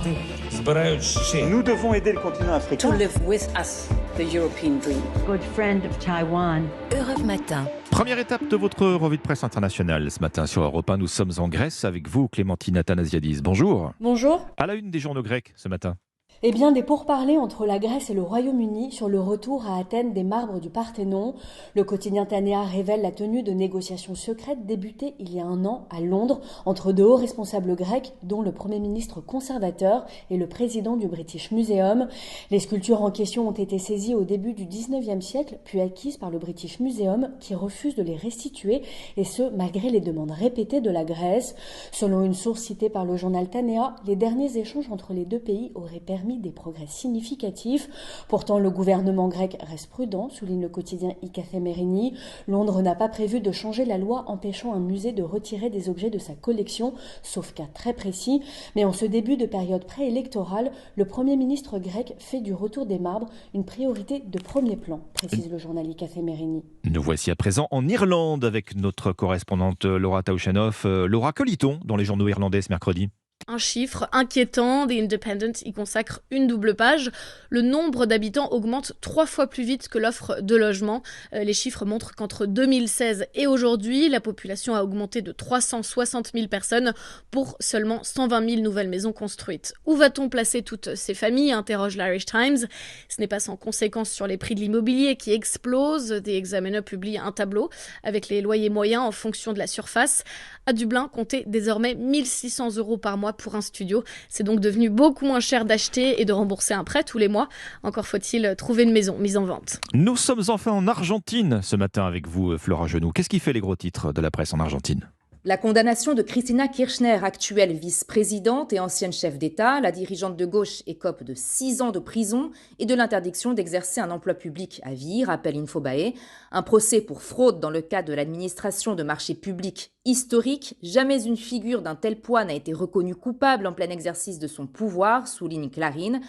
Nous devons aider le continent africain. To live with us, the European dream. Good friend of Taiwan. Europe Matin. Première étape de votre revue de presse internationale. Ce matin sur Europe 1, nous sommes en Grèce avec vous, Clémentine Athanasiadis. Bonjour. Bonjour. À la une des journaux grecs ce matin. Eh bien, des pourparlers entre la Grèce et le Royaume-Uni sur le retour à Athènes des marbres du Parthénon. Le quotidien Tanea révèle la tenue de négociations secrètes débutées il y a un an à Londres entre de hauts responsables grecs, dont le Premier ministre conservateur et le président du British Museum. Les sculptures en question ont été saisies au début du 19e siècle, puis acquises par le British Museum, qui refuse de les restituer, et ce, malgré les demandes répétées de la Grèce. Selon une source citée par le journal Tanea, les derniers échanges entre les deux pays auraient permis des progrès significatifs. Pourtant, le gouvernement grec reste prudent, souligne le quotidien Ikathemerini. Londres n'a pas prévu de changer la loi empêchant un musée de retirer des objets de sa collection, sauf cas très précis. Mais en ce début de période préélectorale, le Premier ministre grec fait du retour des marbres une priorité de premier plan, précise le journal Ikathemerini. Nous voici à présent en Irlande avec notre correspondante Laura Tauchanoff. Laura, que lit-on dans les journaux irlandais ce mercredi ? Un chiffre inquiétant, The Independent y consacre une double page. Le nombre d'habitants augmente 3 fois plus vite que l'offre de logement. Les chiffres montrent qu'entre 2016 et aujourd'hui, la population a augmenté de 360 000 personnes pour seulement 120 000 nouvelles maisons construites. Où va-t-on placer toutes ces familles ? Interroge l'Irish Times. Ce n'est pas sans conséquence sur les prix de l'immobilier qui explosent. The Examiner publie un tableau avec les loyers moyens en fonction de la surface. À Dublin, comptez désormais 1 600 € par mois pour un studio. C'est donc devenu beaucoup moins cher d'acheter et de rembourser un prêt tous les mois. Encore faut-il trouver une maison mise en vente. Nous sommes enfin en Argentine ce matin avec vous, Flora Genoux. Qu'est-ce qui fait les gros titres de la presse en Argentine ? La condamnation de Cristina Kirchner, actuelle vice-présidente et ancienne chef d'État, la dirigeante de gauche écope de 6 ans de prison et de l'interdiction d'exercer un emploi public à vie, rappelle Infobae. Un procès pour fraude dans le cadre de l'administration de marchés publics historique. Jamais une figure d'un tel poids n'a été reconnue coupable en plein exercice de son pouvoir, souligne Clarín.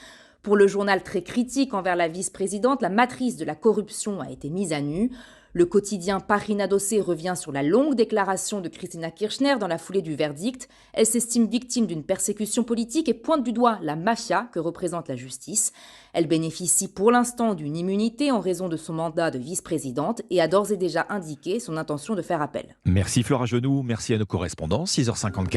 Pour le journal très critique envers la vice-présidente, la matrice de la corruption a été mise à nu. Le quotidien Página 12 revient sur la longue déclaration de Cristina Kirchner dans la foulée du verdict. Elle s'estime victime d'une persécution politique et pointe du doigt la mafia que représente la justice. Elle bénéficie pour l'instant d'une immunité en raison de son mandat de vice-présidente et a d'ores et déjà indiqué son intention de faire appel. Merci Flora Genoux, merci à nos correspondants. 6h54.